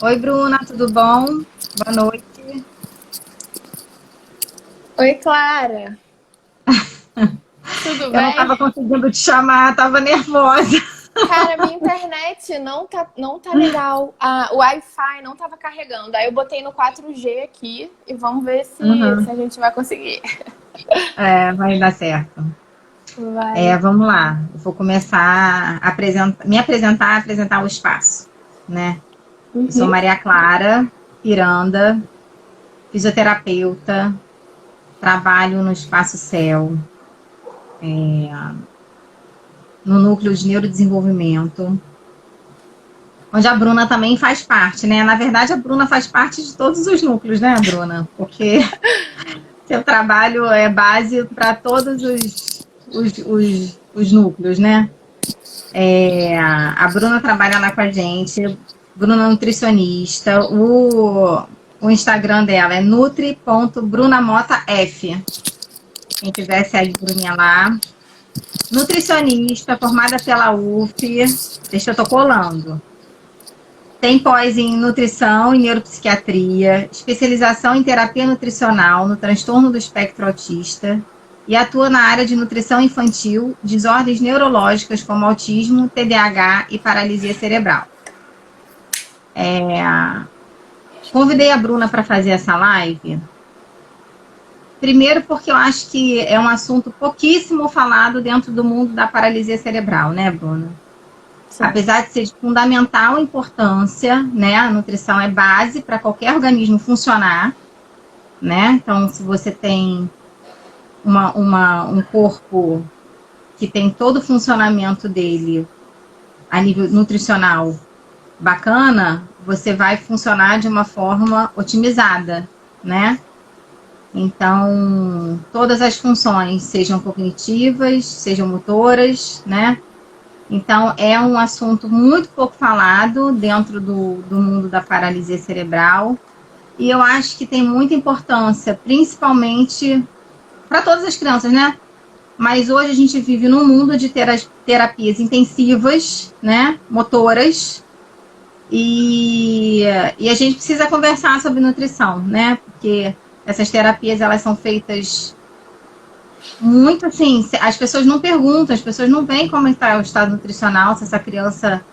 Oi, Bruna, tudo bom? Boa noite. Oi, Clara. Tudo Eu não bem? estava conseguindo te chamar, estava nervosa. Cara, minha internet não tá legal. O Wi-Fi não tava carregando. Aí eu botei no 4G aqui e vamos ver se Uhum. a gente vai conseguir. É, vai dar certo. Vai. Vamos lá. Eu vou começar a apresentar o espaço, né? Eu sou Uhum. Maria Clara Piranda, fisioterapeuta, trabalho no Espaço Céu, no Núcleo de Neurodesenvolvimento, onde a Bruna também faz parte, né? Na verdade, a Bruna faz parte de todos os núcleos, né, Bruna? Porque seu trabalho é base para todos os núcleos, né? A Bruna trabalha lá com a gente, Bruna é nutricionista, o Instagram dela é nutri.brunamotaf. Quem quiser segue a Bruninha lá. Nutricionista, formada pela UF. Deixa eu tô colando. Tem pós em nutrição e neuropsiquiatria, especialização em terapia nutricional no transtorno do espectro autista e atua na área de nutrição infantil, desordens neurológicas como autismo, TDAH e paralisia cerebral. Convidei a Bruna para fazer essa live, primeiro porque eu acho que é um assunto pouquíssimo falado dentro do mundo da paralisia cerebral, né, Bruna? Sim. Apesar de ser de fundamental importância, né? A nutrição é base para qualquer organismo funcionar, né? Então, se você tem um corpo que tem todo o funcionamento dele a nível nutricional bacana, você vai funcionar de uma forma otimizada, né? Então, todas as funções, sejam cognitivas, sejam motoras, né? Então, é um assunto muito pouco falado dentro do mundo da paralisia cerebral. E eu acho que tem muita importância, principalmente para todas as crianças, né? Mas hoje a gente vive num mundo de terapias intensivas, né? Motoras. E, e a gente precisa conversar sobre nutrição, né? Porque essas terapias, elas são feitas muito assim, as pessoas não perguntam, as pessoas não veem como está o estado nutricional, se essa criança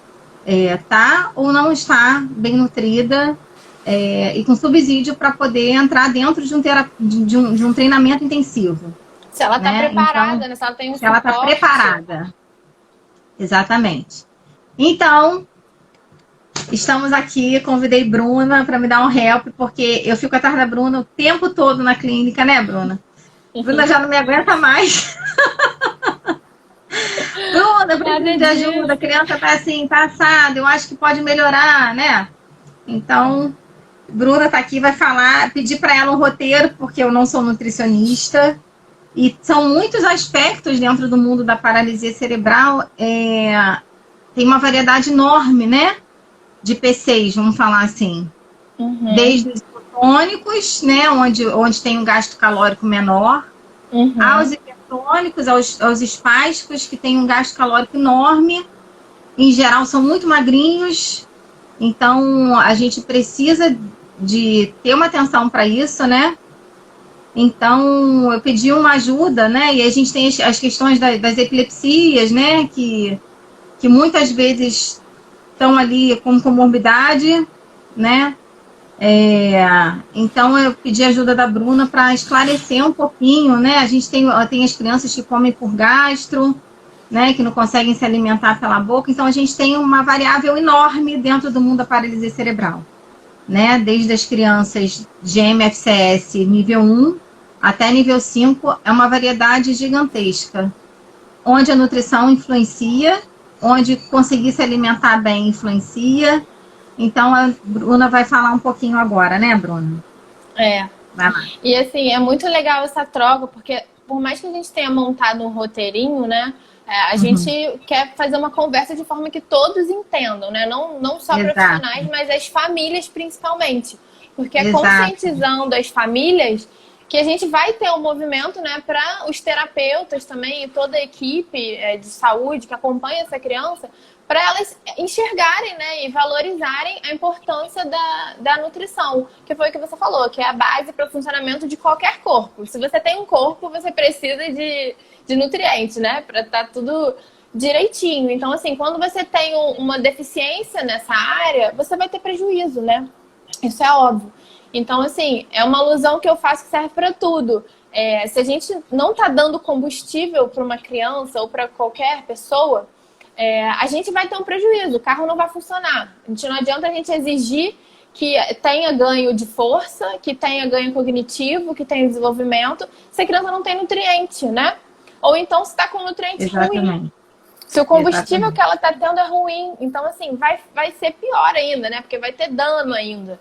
está ou não está bem nutrida e com subsídio para poder entrar dentro de um treinamento intensivo, Se ela tá né? Então, preparada, né? Se ela tem um se ela está suporte. preparada, exatamente. Então, estamos aqui, convidei Bruna para me dar um help, porque eu fico atrás da Bruna o tempo todo na clínica, né, Bruna? Bruna já não me aguenta mais. Bruna, eu preciso Nada de ajuda, a disso. criança tá assim, tá assada, eu acho que pode melhorar, né? Então, Bruna tá aqui, vai falar, pedir para ela um roteiro, porque eu não sou nutricionista. E são muitos aspectos dentro do mundo da paralisia cerebral. Tem uma variedade enorme, né? De PCs, vamos falar assim. Uhum. Desde os isotônicos, né? Onde tem um gasto calórico menor, aos Uhum. hipertônicos, aos espásticos, que tem um gasto calórico enorme. Em geral, são muito magrinhos. Então, a gente precisa de ter uma atenção para isso, né? Então, eu pedi uma ajuda, né? E a gente tem as questões das epilepsias, né? Que muitas vezes estão ali como comorbidade, né? Então, eu pedi ajuda da Bruna para esclarecer um pouquinho, né? A gente tem as crianças que comem por gastro, né? Que não conseguem se alimentar pela boca. Então, a gente tem uma variável enorme dentro do mundo da paralisia cerebral, né? Desde as crianças de MFCS nível 1 até nível 5, é uma variedade gigantesca, onde a nutrição influencia, onde conseguir se alimentar bem influencia. Então, a Bruna vai falar um pouquinho agora, né, Bruna? É. Vai lá. E assim, é muito legal essa troca, porque por mais que a gente tenha montado um roteirinho, né? A gente Uhum. quer fazer uma conversa de forma que todos entendam, né? Não só profissionais, Exato, mas as famílias principalmente. Porque é exato. conscientizando as famílias que a gente vai ter um movimento, né, para os terapeutas também e toda a equipe de saúde que acompanha essa criança, para elas enxergarem, né, e valorizarem a importância da nutrição, que foi o que você falou, que é a base para o funcionamento de qualquer corpo. Se você tem um corpo, você precisa de nutrientes, né, para estar tudo direitinho. Então, assim, quando você tem uma deficiência nessa área, você vai ter prejuízo, né? Isso é óbvio. Então, assim, é uma alusão que eu faço que serve para tudo. Se a gente não está dando combustível para uma criança ou para qualquer pessoa, a gente vai ter um prejuízo. O carro não vai funcionar. Não adianta a gente exigir que tenha ganho de força, que tenha ganho cognitivo, que tenha desenvolvimento, se a criança não tem nutriente, né? Ou então se está com nutriente ruim. Se o combustível que ela está tendo é ruim, então, assim, vai ser pior ainda, né? Porque vai ter dano ainda.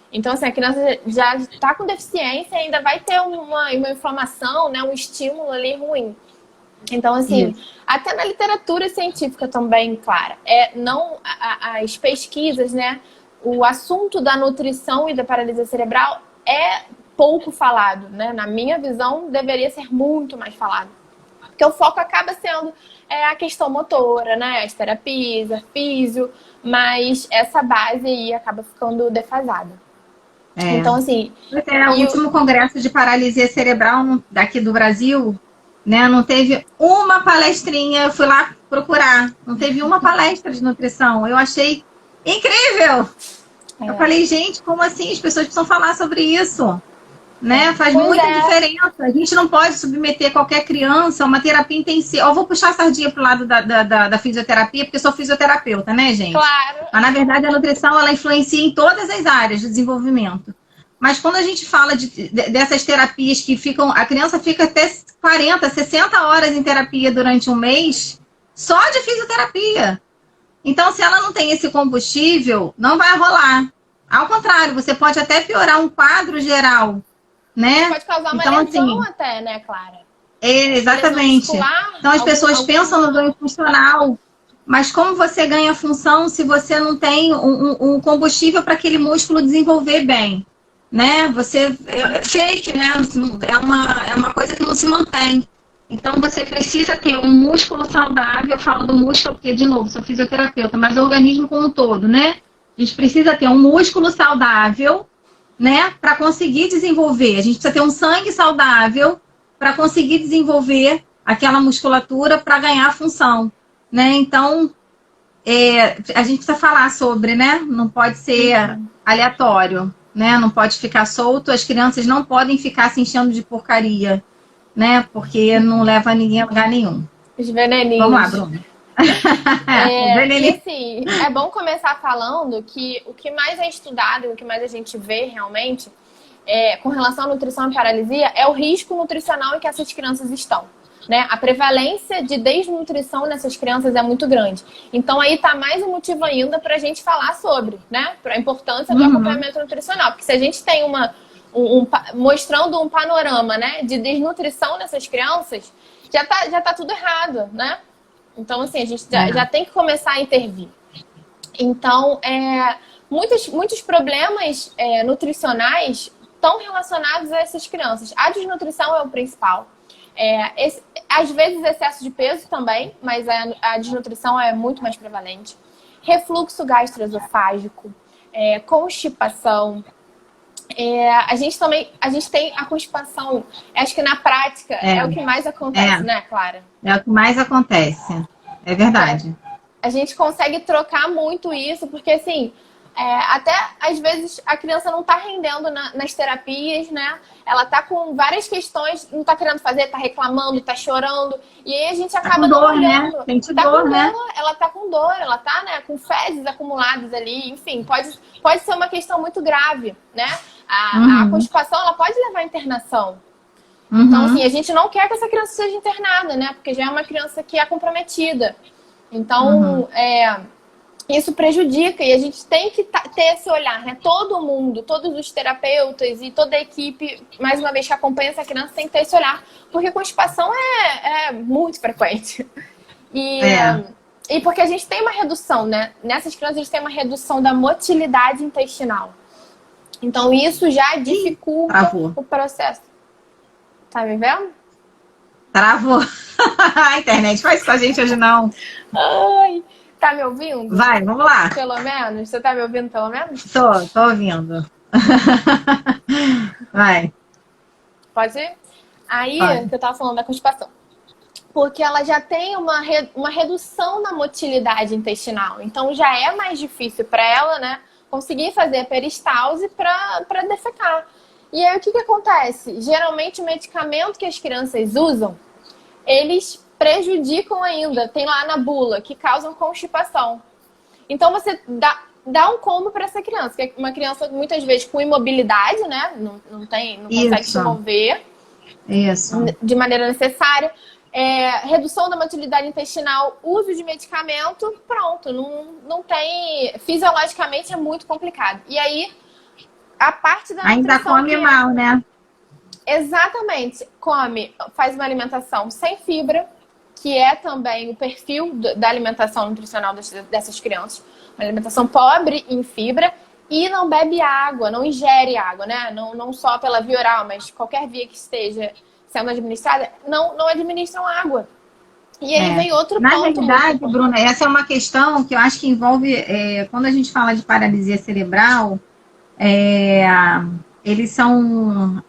Então, assim, a criança já está com deficiência e ainda vai ter uma inflamação, né? Um estímulo ali ruim. Então, assim, até na literatura científica também, Clara, as pesquisas, né? O assunto da nutrição e da paralisia cerebral é pouco falado, né? Na minha visão, deveria ser muito mais falado. Porque o foco acaba sendo a questão motora, né? As terapias, a físio, mas essa base aí acaba ficando defasada. Então, assim... o último congresso de paralisia cerebral daqui do Brasil, né? Não teve uma palestrinha, eu fui lá procurar, não teve uma palestra de nutrição. Eu achei incrível! Eu falei, gente, como assim? As pessoas precisam falar sobre isso. Né? Faz muita diferença. A gente não pode submeter qualquer criança a uma terapia intensiva. Eu vou puxar a sardinha pro lado da fisioterapia, porque eu sou fisioterapeuta, né, gente? Claro. Mas, na verdade, a nutrição, ela influencia em todas as áreas do desenvolvimento. Mas quando a gente fala dessas terapias que ficam... A criança fica até 40, 60 horas em terapia durante um mês, só de fisioterapia. Então, se ela não tem esse combustível, não vai rolar. Ao contrário, você pode até piorar um quadro geral, né? Pode causar uma lesão até, né, Clara? Exatamente. Então as pessoas pensam no ganho funcional, mas como você ganha função se você não tem um combustível para aquele músculo desenvolver bem, né? É fake, né? É uma coisa que não se mantém. Então você precisa ter um músculo saudável. Eu falo do músculo porque, de novo, sou fisioterapeuta, mas o organismo como um todo, né? A gente precisa ter um músculo saudável, né, para conseguir desenvolver. A gente precisa ter um sangue saudável para conseguir desenvolver aquela musculatura para ganhar função, né? Então, a gente precisa falar sobre, né? Não pode ser aleatório, né? Não pode ficar solto. As crianças não podem ficar se enchendo de porcaria, né? Porque não leva ninguém a lugar nenhum. Os veneninhos. Vamos lá, Bruna. E assim, é bom começar falando que o que mais é estudado, o que mais a gente vê realmente com relação à nutrição e paralisia é o risco nutricional em que essas crianças estão, né? A prevalência de desnutrição nessas crianças é muito grande. Então aí tá mais um motivo ainda para a gente falar sobre, né? A importância do acompanhamento nutricional, porque se a gente tem mostrando um panorama, né, de desnutrição nessas crianças, já tá tudo errado, né? Então, assim, a gente já tem que começar a intervir. Então, muitos problemas nutricionais estão relacionados a essas crianças. A desnutrição é o principal. Às vezes, excesso de peso também, mas a desnutrição é muito mais prevalente. Refluxo gastroesofágico, constipação. A gente tem a constipação, acho que na prática é o que mais acontece, né, Clara? É o que mais acontece, é verdade. A gente consegue trocar muito isso, porque assim, até às vezes a criança não tá rendendo nas terapias, né? Ela tá com várias questões, não tá querendo fazer, tá reclamando, tá chorando, e aí a gente acaba não olhando. Né? Sente dor, né? Ela tá com dor, ela tá, né, com fezes acumuladas ali, enfim, pode ser uma questão muito grave, né? A constipação, ela pode levar à internação. Então, assim, a gente não quer que essa criança seja internada, né? Porque já é uma criança que é comprometida. Então, isso prejudica e a gente tem que ter esse olhar, né? Todo mundo, todos os terapeutas e toda a equipe, mais uma vez, que acompanha essa criança, tem que ter esse olhar. Porque constipação é muito frequente. E porque a gente tem uma redução, né? Nessas crianças, a gente tem uma redução da motilidade intestinal. Então, isso já dificulta o processo. Tá me vendo? Travou. A internet faz isso com a gente hoje, não. Ai, tá me ouvindo? Vai, vamos lá. Pelo menos? Você tá me ouvindo pelo menos? Tô ouvindo. Vai. Pode ir? Aí, Pode. que eu tava falando da constipação. Porque ela já tem uma redução na motilidade intestinal. Então, já é mais difícil para ela, né, conseguir fazer a peristalse para defecar. E aí, o que acontece? Geralmente, o medicamento que as crianças usam, eles prejudicam ainda. Tem lá na bula, que causam constipação. Então, você dá um combo para essa criança. Que é uma criança, muitas vezes, com imobilidade, né? Não consegue se mover de maneira necessária. Redução da motilidade intestinal, uso de medicamento, pronto. Não tem... Fisiologicamente, é muito complicado. E aí, a parte da ainda come mal, né? Exatamente. Faz uma alimentação sem fibra, que é também o perfil da alimentação nutricional dessas crianças. Uma alimentação pobre em fibra e não bebe água, não ingere água, né? Não só pela via oral, mas qualquer via que esteja sendo administrada, não administram água. E aí vem outro ponto. Na realidade, Bruna, essa é uma questão que eu acho que envolve, quando a gente fala de paralisia cerebral, eles são...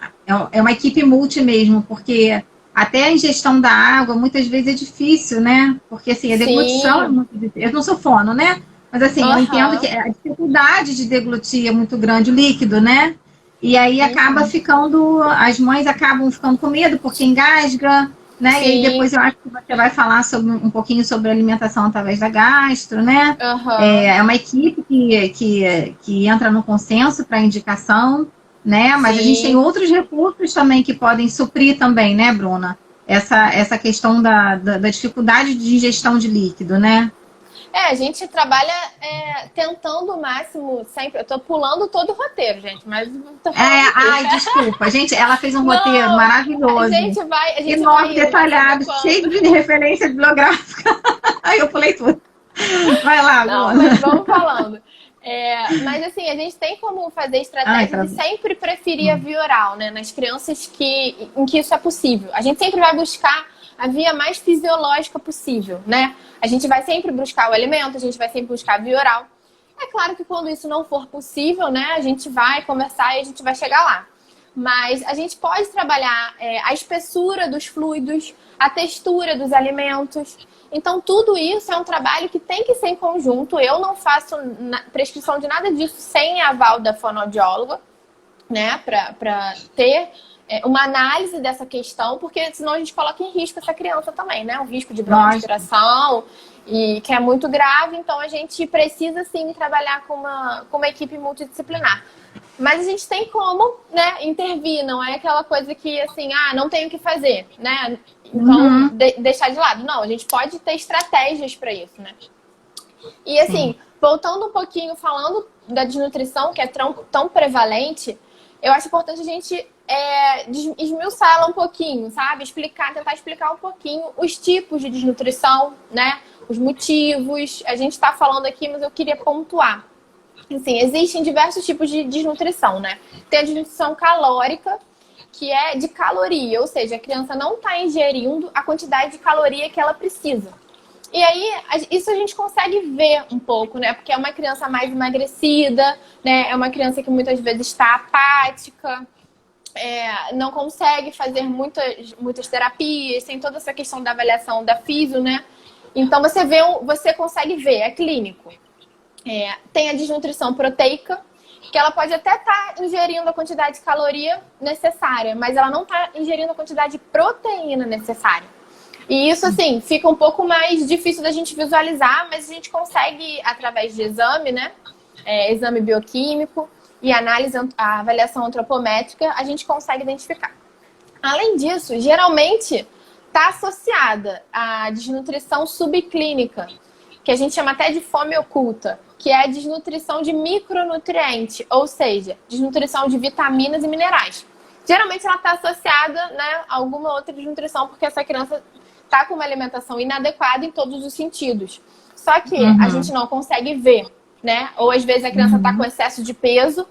É uma equipe multi mesmo, porque até a ingestão da água, muitas vezes é difícil, né? Porque, assim, a deglutição é muito difícil. Eu não sou fono, né? Mas, assim, eu entendo que a dificuldade de deglutir é muito grande, o líquido, né? E aí acaba ficando... As mães acabam ficando com medo, porque engasga, né? Sim. E aí depois eu acho que você vai falar um pouquinho sobre alimentação através da gastro, né? É uma equipe que entra no consenso para indicação, né? Mas Sim. a gente tem outros recursos também que podem suprir também, né, Bruna? Essa questão da dificuldade de ingestão de líquido, né? A gente trabalha tentando o máximo sempre. Eu tô pulando todo o roteiro, gente, mas tô falando desculpa. Gente, ela fez um roteiro maravilhoso. A gente vai enorme, detalhado, cheio de referência bibliográfica. Aí eu pulei tudo. Vai lá, Bruna. Mas vamos falando. Mas assim, a gente tem como fazer estratégia de sempre preferir a via oral, né? Nas crianças em que isso é possível. A gente sempre vai buscar a via mais fisiológica possível, né? A gente vai sempre buscar o alimento, a gente vai sempre buscar a via oral. É claro que quando isso não for possível, né? A gente vai conversar e a gente vai chegar lá. Mas a gente pode trabalhar a espessura dos fluidos, a textura dos alimentos. Então, tudo isso é um trabalho que tem que ser em conjunto. Eu não faço prescrição de nada disso sem aval da fonoaudióloga, né? Para ter uma análise dessa questão, porque senão a gente coloca em risco essa criança também, né? Um risco de broncoaspiração, e que é muito grave. Então, a gente precisa, sim, trabalhar com uma equipe multidisciplinar. Mas a gente tem como, né, intervir, não é aquela coisa que, assim, não tenho o que fazer, né? Então, deixar de lado. Não, a gente pode ter estratégias para isso, né? E, assim, voltando um pouquinho, falando da desnutrição, que é tão prevalente, eu acho importante a gente esmiuçar ela um pouquinho, sabe? Tentar explicar um pouquinho os tipos de desnutrição, né? Os motivos. A gente está falando aqui, mas eu queria pontuar. Assim, existem diversos tipos de desnutrição, né? Tem a desnutrição calórica, que é de caloria, ou seja, a criança não está ingerindo a quantidade de caloria que ela precisa. E aí, isso a gente consegue ver um pouco, né? Porque é uma criança mais emagrecida, né? É uma criança que muitas vezes está apática, não consegue fazer muitas terapias, tem toda essa questão da avaliação da físio, né? Então, você consegue ver, é clínico. Tem a desnutrição proteica, que ela pode até estar ingerindo a quantidade de caloria necessária, mas ela não está ingerindo a quantidade de proteína necessária. E isso, assim, fica um pouco mais difícil da gente visualizar, mas a gente consegue, através de exame, né? Exame bioquímico e a avaliação antropométrica, a gente consegue identificar. Além disso, geralmente está associada à desnutrição subclínica, que a gente chama até de fome oculta, que é a desnutrição de micronutriente, ou seja, desnutrição de vitaminas e minerais. Geralmente ela está associada, né, a alguma outra desnutrição, porque essa criança está com uma alimentação inadequada em todos os sentidos. Só que a gente não consegue ver, né? Ou às vezes a criança está com excesso de peso,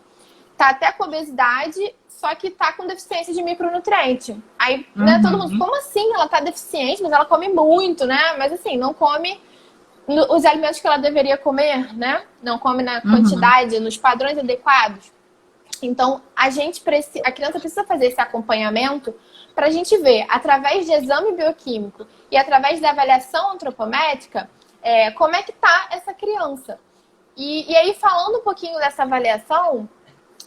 está até com obesidade, só que tá com deficiência de micronutriente. Aí, né, todo mundo, como assim? Ela tá deficiente, mas ela come muito, né? Mas assim, não come os alimentos que ela deveria comer, né? Não come na quantidade, nos padrões adequados. Então, a criança precisa fazer esse acompanhamento para a gente ver, através de exame bioquímico e através da avaliação antropométrica, como é que tá essa criança. E aí, falando um pouquinho dessa avaliação,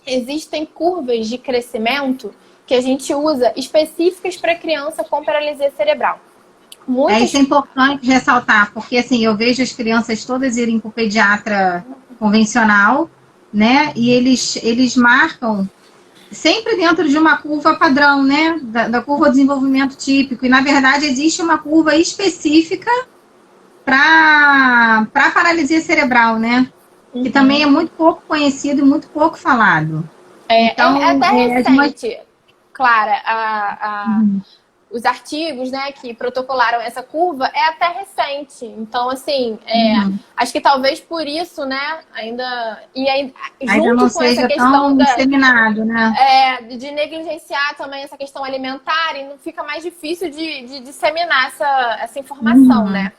existem curvas de crescimento que a gente usa específicas para criança com paralisia cerebral. Isso é importante ressaltar, porque assim, eu vejo as crianças todas irem para o pediatra convencional, né? E eles marcam sempre dentro de uma curva padrão, né? Da curva de desenvolvimento típico. E, na verdade, existe uma curva específica para paralisia cerebral, né? Que também é muito pouco conhecido e muito pouco falado. Então, é até recente, Clara, os artigos, né, que protocolaram essa curva é até recente. Então, assim, acho que talvez por isso, né, ainda não com seja essa questão tão disseminado, né? De negligenciar também essa questão alimentar, e não fica mais difícil de disseminar essa informação, né?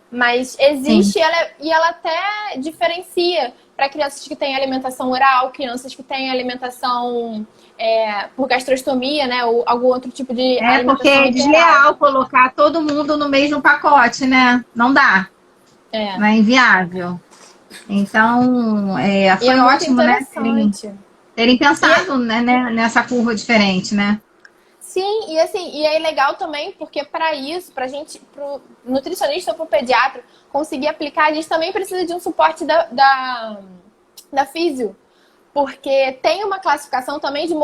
Mas existe e ela até diferencia para crianças que têm alimentação oral, crianças que têm alimentação por gastrostomia, né? Ou algum outro tipo de alimentação. Porque é desleal colocar todo mundo no mesmo pacote, né? Não dá. Não é inviável. Então, foi ótimo, né? Terem pensado né, nessa curva diferente, né? Sim, e assim, e é legal também, porque para isso, pro nutricionista ou pro pediatra conseguir aplicar, a gente também precisa de um suporte da físio. Porque tem uma classificação também de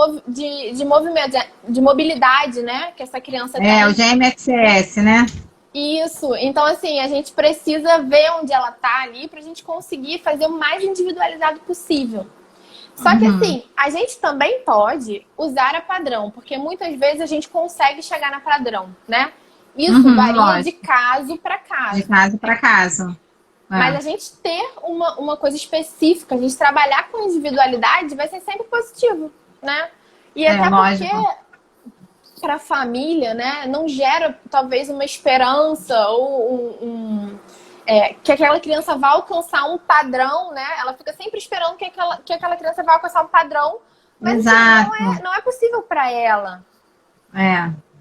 movimento, de mobilidade, né? Que essa criança tem. O GMXS, né? Isso. Então, assim, a gente precisa ver onde ela tá ali pra gente conseguir fazer o mais individualizado possível. Só que, assim, a gente também pode usar a padrão, porque muitas vezes a gente consegue chegar na padrão, né? Isso varia de caso para caso. De caso para caso. Mas a gente ter uma coisa específica, a gente trabalhar com individualidade, vai ser sempre positivo, né? E até porque para a família, né, não gera talvez uma esperança ou que aquela criança vai alcançar um padrão, né? Ela fica sempre esperando que aquela criança vai alcançar um padrão, mas assim, não é possível para ela.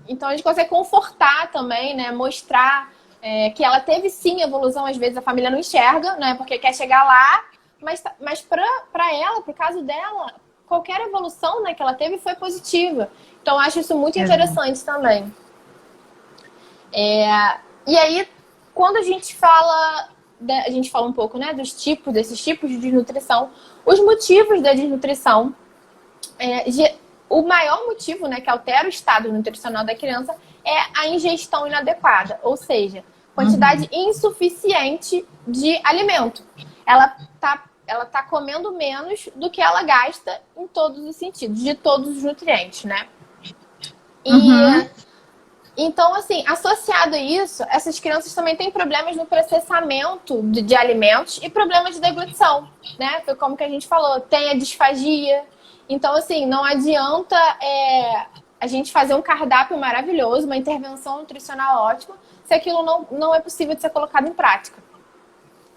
Então a gente consegue confortar também, né? Mostrar que ela teve sim evolução, às vezes a família não enxerga, né? Porque quer chegar lá, mas para ela, pro caso dela, qualquer evolução, né, que ela teve foi positiva. Então eu acho isso muito interessante também. E aí, quando a gente fala um pouco, né, desses tipos de desnutrição, os motivos da desnutrição, o maior motivo, né, que altera o estado nutricional da criança é a ingestão inadequada, ou seja, quantidade insuficiente de alimento. Ela tá comendo menos do que ela gasta em todos os sentidos, de todos os nutrientes, né? Então, assim, associado a isso, essas crianças também têm problemas no processamento de alimentos e problemas de deglutição, né? Foi como que a gente falou, tem a disfagia. Então, assim, não adianta a gente fazer um cardápio maravilhoso, uma intervenção nutricional ótima, se aquilo não é possível de ser colocado em prática.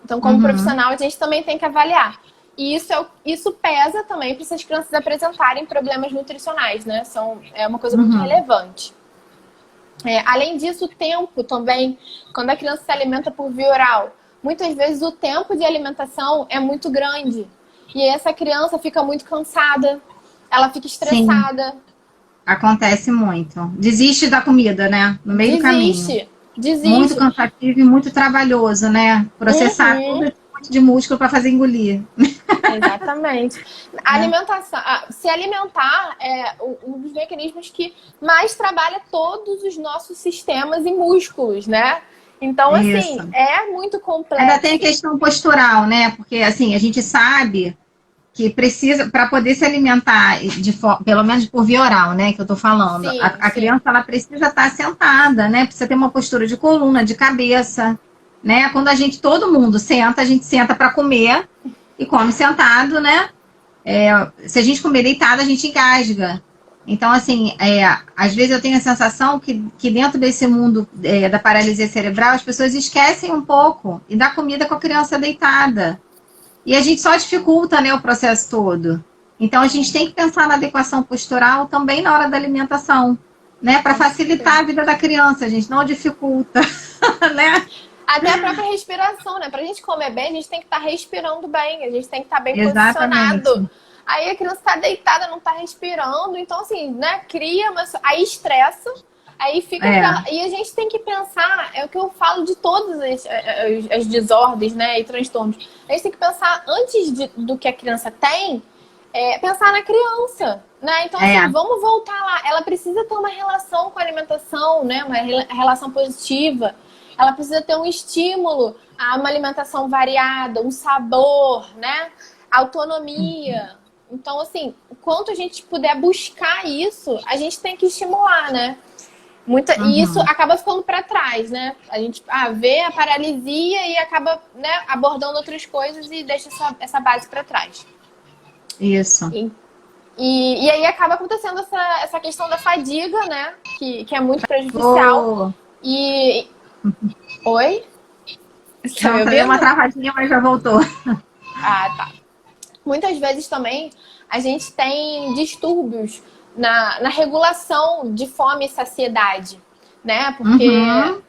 Então, como profissional, a gente também tem que avaliar. E isso pesa também para essas crianças apresentarem problemas nutricionais, né? É uma coisa muito relevante. Além disso, o tempo também, quando a criança se alimenta por via oral, muitas vezes o tempo de alimentação é muito grande. E essa criança fica muito cansada, ela fica estressada. Sim. Acontece muito. Desiste da comida, né? No meio do caminho. Desiste. Muito cansativo e muito trabalhoso, né? Processar todo tipo de músculo para fazer engolir. Exatamente. A alimentação, se alimentar é um dos mecanismos que mais trabalha todos os nossos sistemas e músculos, né? Então, assim, é muito complexo. Ainda tem a questão postural, né? Porque, assim, a gente sabe que precisa, para poder se alimentar, pelo menos por via oral, né? Que eu tô falando. Sim, a criança, ela precisa estar sentada, né? Precisa ter uma postura de coluna, de cabeça, né? Quando todo mundo senta, a gente senta para comer e come sentado, né? Se a gente comer deitado, a gente engasga. Então, assim, às vezes eu tenho a sensação que dentro desse mundo da paralisia cerebral, as pessoas esquecem um pouco e dá comida com a criança deitada. E a gente só dificulta, né, o processo todo. Então, a gente tem que pensar na adequação postural também na hora da alimentação, né, para facilitar a vida da criança, a gente não dificulta, né? Até a própria respiração, né? Pra gente comer bem, a gente tem que estar respirando bem, a gente tem que estar bem posicionado. Exatamente. Aí a criança tá deitada, não tá respirando, então assim, né, cria, mas aí estressa, aí fica aquela... E a gente tem que pensar, é o que eu falo de todas as desordens, né, e transtornos. A gente tem que pensar, antes do que a criança tem, pensar na criança, né? Então, assim, vamos voltar lá. Ela precisa ter uma relação com a alimentação, né, uma relação positiva. Ela precisa ter um estímulo a uma alimentação variada, um sabor, né? Autonomia. Então, assim, o quanto a gente puder buscar isso, a gente tem que estimular, né? E isso acaba ficando para trás, né? A gente vê a paralisia e acaba, né, abordando outras coisas e deixa essa base para trás. Isso. E aí acaba acontecendo essa questão da fadiga, né? Que é muito prejudicial. Oi? Você Não, deu uma travadinha, mas já voltou. Tá. Muitas vezes também a gente tem distúrbios na regulação de fome e saciedade, né? Porque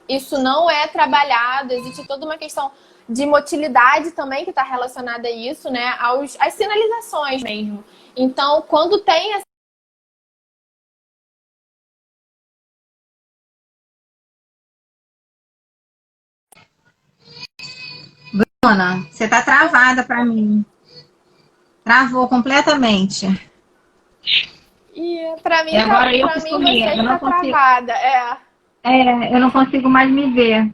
isso não é trabalhado, existe toda uma questão de motilidade também que está relacionada a isso, né? Às sinalizações mesmo. Então, quando tem Bruna, você tá travada para mim. Travou completamente. E para mim, agora eu pra que mim sumi. você Eu não está consigo. travada. Eu não consigo mais me ver.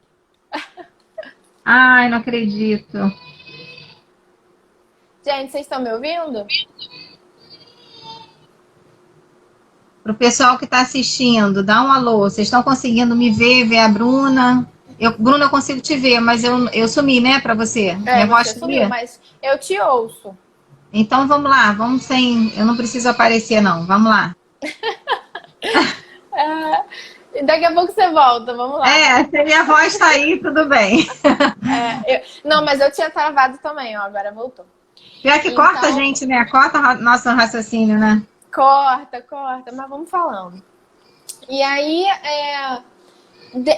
Ai, não acredito. Gente, vocês estão me ouvindo? Pro pessoal que está assistindo, dá um alô. Vocês estão conseguindo me ver a Bruna? Bruna, eu consigo te ver, mas eu sumi, né, para você? Minha voz Você sumiu, mas eu te ouço. Então vamos lá, vamos sem. Eu não preciso aparecer, não. Vamos lá. Daqui a pouco você volta, vamos lá. Se minha voz tá aí, tudo bem. Não, mas eu tinha travado também, ó, agora voltou. Pior que corta a gente, né? Corta nosso raciocínio, né? Corta, mas vamos falando. E aí,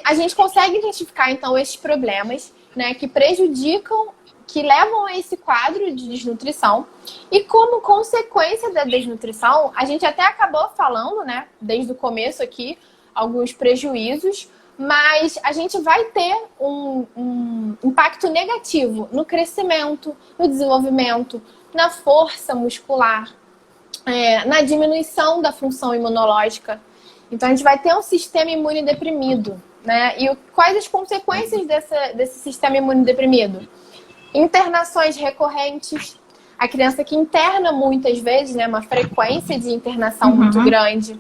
a gente consegue identificar, então, esses problemas, né, que prejudicam, que levam a esse quadro de desnutrição. E como consequência da desnutrição, a gente até acabou falando, né, desde o começo aqui, alguns prejuízos, mas a gente vai ter um impacto negativo no crescimento, no desenvolvimento, na força muscular, na diminuição da função imunológica. Então, a gente vai ter um sistema imune deprimido, né? E quais as consequências desse sistema imune deprimido? Internações recorrentes. A criança que interna muitas vezes, né? Uma frequência de internação muito grande.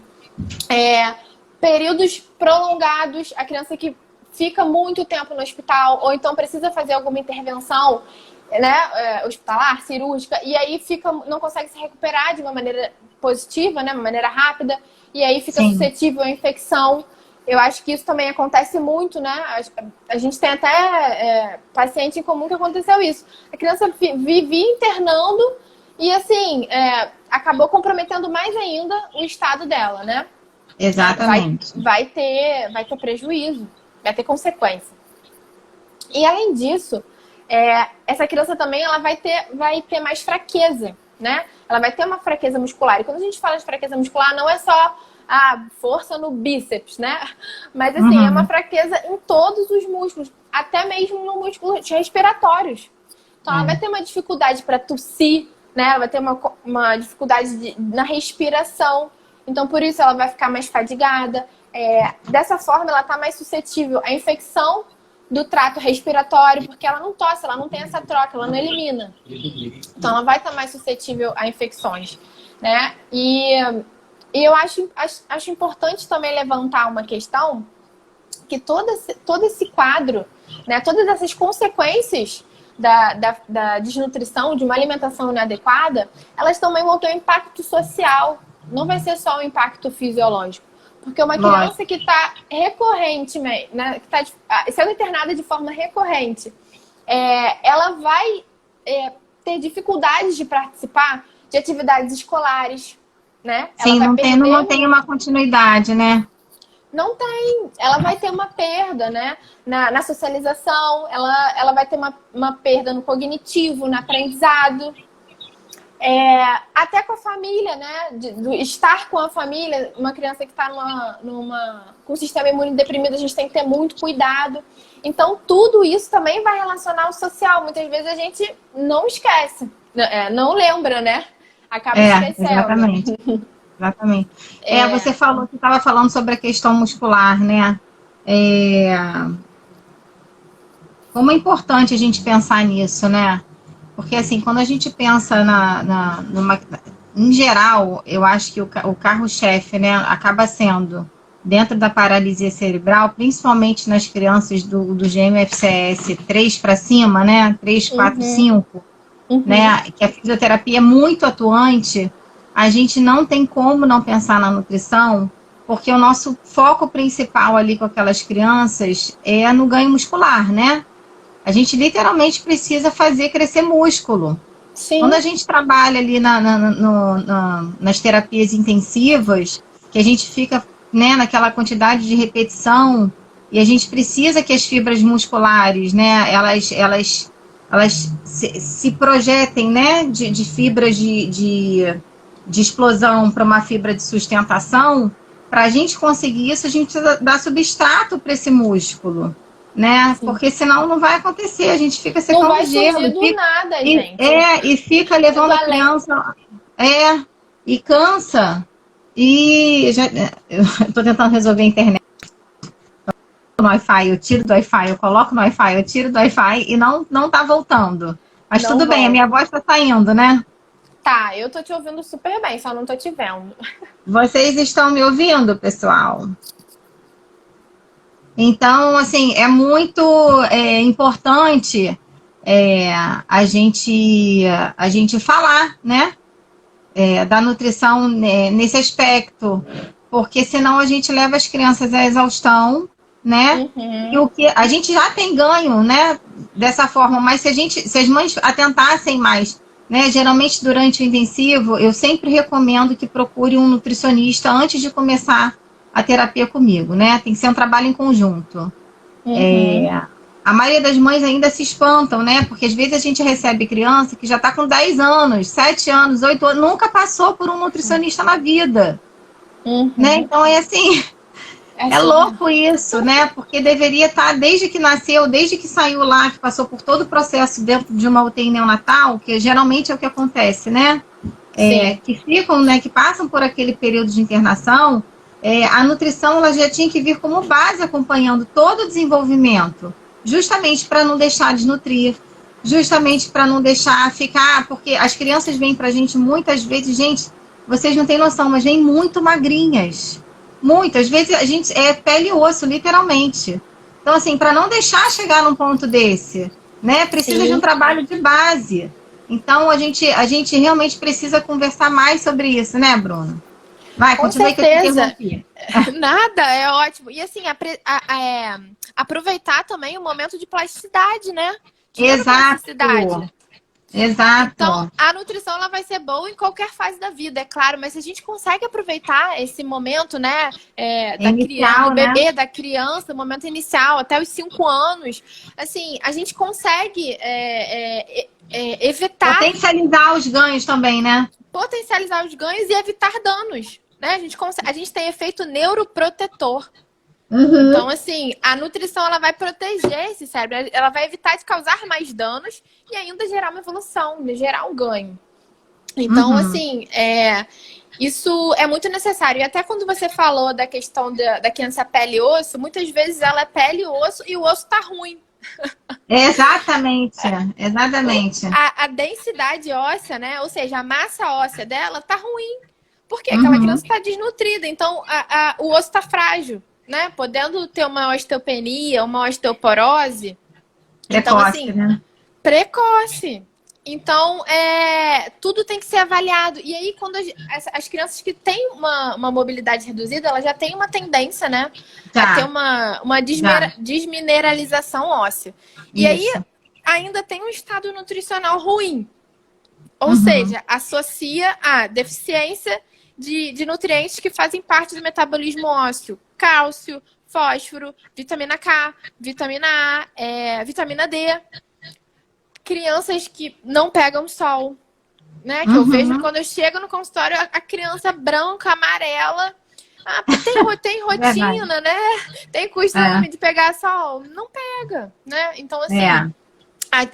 Períodos prolongados. A criança que fica muito tempo no hospital ou então precisa fazer alguma intervenção, né, hospitalar, cirúrgica, e aí não consegue se recuperar de uma maneira positiva, né, uma maneira rápida, e aí fica suscetível à infecção. Eu acho que isso também acontece muito, né? A gente tem até paciente em comum que aconteceu isso. A criança vivia internando e, assim, acabou comprometendo mais ainda o estado dela, né? Exatamente. Vai ter prejuízo, vai ter consequência. E, além disso, essa criança também ela vai ter mais fraqueza, né? Ela vai ter uma fraqueza muscular. E quando a gente fala de fraqueza muscular, não é só a força no bíceps, né? Mas, assim, é uma fraqueza em todos os músculos, até mesmo no músculos respiratórios. Então, ela vai ter uma dificuldade para tossir, né? Ela vai ter uma dificuldade na respiração. Então, por isso, ela vai ficar mais fadigada. Dessa forma, ela está mais suscetível à infecção do trato respiratório, porque ela não tosse, ela não tem essa troca, ela não elimina. Então, ela vai estar mais suscetível a infecções, né? E eu acho importante também levantar uma questão que todo esse quadro, né, todas essas consequências da desnutrição, de uma alimentação inadequada, elas também vão ter um impacto social, Não vai ser só o impacto fisiológico. Porque uma criança que está recorrentemente, né, que está sendo internada de forma recorrente, ela vai ter dificuldades de participar de atividades escolares, né? Sim, ela vai não tem uma continuidade, né? Não tem. Ela vai ter uma perda, né? Na socialização, ela vai ter uma perda no cognitivo, no aprendizado. Até com a família, né? Do estar com a família, uma criança que está com o sistema imune deprimido, a gente tem que ter muito cuidado. Então, tudo isso também vai relacionar ao social. Muitas vezes a gente não esquece, não lembra, né? Acaba esquecendo. Exatamente. Exatamente. Você estava falando sobre a questão muscular, né? Como é importante a gente pensar nisso, né? Porque, assim, quando a gente pensa em geral, eu acho que o carro-chefe, né, acaba sendo, dentro da paralisia cerebral, principalmente nas crianças do GMFCS 3 para cima, né, 3, 4, 5, né, que a fisioterapia é muito atuante, a gente não tem como não pensar na nutrição, porque o nosso foco principal ali com aquelas crianças é no ganho muscular, né? A gente literalmente precisa fazer crescer músculo. Sim. Quando a gente trabalha ali nas terapias intensivas, que a gente fica, né, naquela quantidade de repetição, e a gente precisa que as fibras musculares, né, elas se projetem, né, de fibras de explosão para uma fibra de sustentação. Para a gente conseguir isso, a gente precisa dar substrato para esse músculo, né? Sim. Porque senão não vai acontecer, a gente fica secando não vai gelo. Do nada, gente. E fica levando a criança. E cansa. E eu tô tentando resolver a internet no Wi-Fi, eu tiro do Wi-Fi, eu coloco no Wi-Fi, eu tiro do Wi-Fi e não tá voltando. Mas não tudo bem, a minha voz tá saindo, né? Tá, eu tô te ouvindo super bem, só não tô te vendo. Vocês estão me ouvindo, pessoal? Então, assim, é muito importante a gente falar, né? Da nutrição nesse aspecto, porque senão a gente leva as crianças à exaustão, né? E o que a gente já tem ganho, né? Dessa forma, mas se as mães atentassem mais, né? Geralmente durante o intensivo, eu sempre recomendo que procure um nutricionista antes de começar a terapia comigo, né? Tem que ser um trabalho em conjunto. A maioria das mães ainda se espantam, né? Porque às vezes a gente recebe criança que já está com 10 anos, 7 anos, 8 anos, nunca passou por um nutricionista na vida. Né? Então é assim, é louco isso, né? Porque deveria estar desde que nasceu, desde que saiu lá, que passou por todo o processo dentro de uma UTI neonatal, que geralmente é o que acontece, né? Que ficam, né? Que passam por aquele período de internação. A nutrição ela já tinha que vir como base acompanhando todo o desenvolvimento, justamente para não deixar desnutrir, justamente para não deixar ficar, porque as crianças vêm para a gente muitas vezes, gente, vocês não têm noção, mas vêm muito magrinhas, muitas vezes a gente é pele e osso, literalmente. Então, assim, para não deixar chegar num ponto desse, né, precisa de um trabalho de base. Então, a gente realmente precisa conversar mais sobre isso, né, Bruno? Vai, continue que eu te interrompi. Nada, é ótimo. E assim, aproveitar também o momento de plasticidade, né? Exato. Então, a nutrição ela vai ser boa em qualquer fase da vida, é claro, mas se a gente consegue aproveitar esse momento, né, do bebê, da criança, o momento inicial, até os 5 anos, assim, a gente consegue evitar... Potencializar os ganhos também, né? Potencializar os ganhos e evitar danos. Né? A gente tem efeito neuroprotetor. Então, assim, a nutrição ela vai proteger esse cérebro, ela vai evitar de causar mais danos e ainda gerar uma evolução, gerar um ganho. Então, assim, isso é muito necessário. E até quando você falou da questão da criança pele e osso, muitas vezes ela é pele e osso e o osso tá ruim. Exatamente. A densidade óssea, né? Ou seja, a massa óssea dela tá ruim. Porque aquela criança está desnutrida, então o osso está frágil, né? Podendo ter uma osteopenia, uma osteoporose. Precoce, então, assim, né? Precoce. Então, tudo tem que ser avaliado. E aí, quando as crianças que têm uma mobilidade reduzida, elas já têm uma tendência, né? A ter uma desmineralização óssea. E aí, ainda tem um estado nutricional ruim. Ou seja, associa a deficiência de nutrientes que fazem parte do metabolismo ósseo. Cálcio, fósforo, vitamina K, vitamina A, vitamina D. Crianças que não pegam sol, né? Que eu vejo quando eu chego no consultório, a criança branca, amarela. Tem rotina, né? Tem costume de pegar sol. Não pega, né? Então, assim,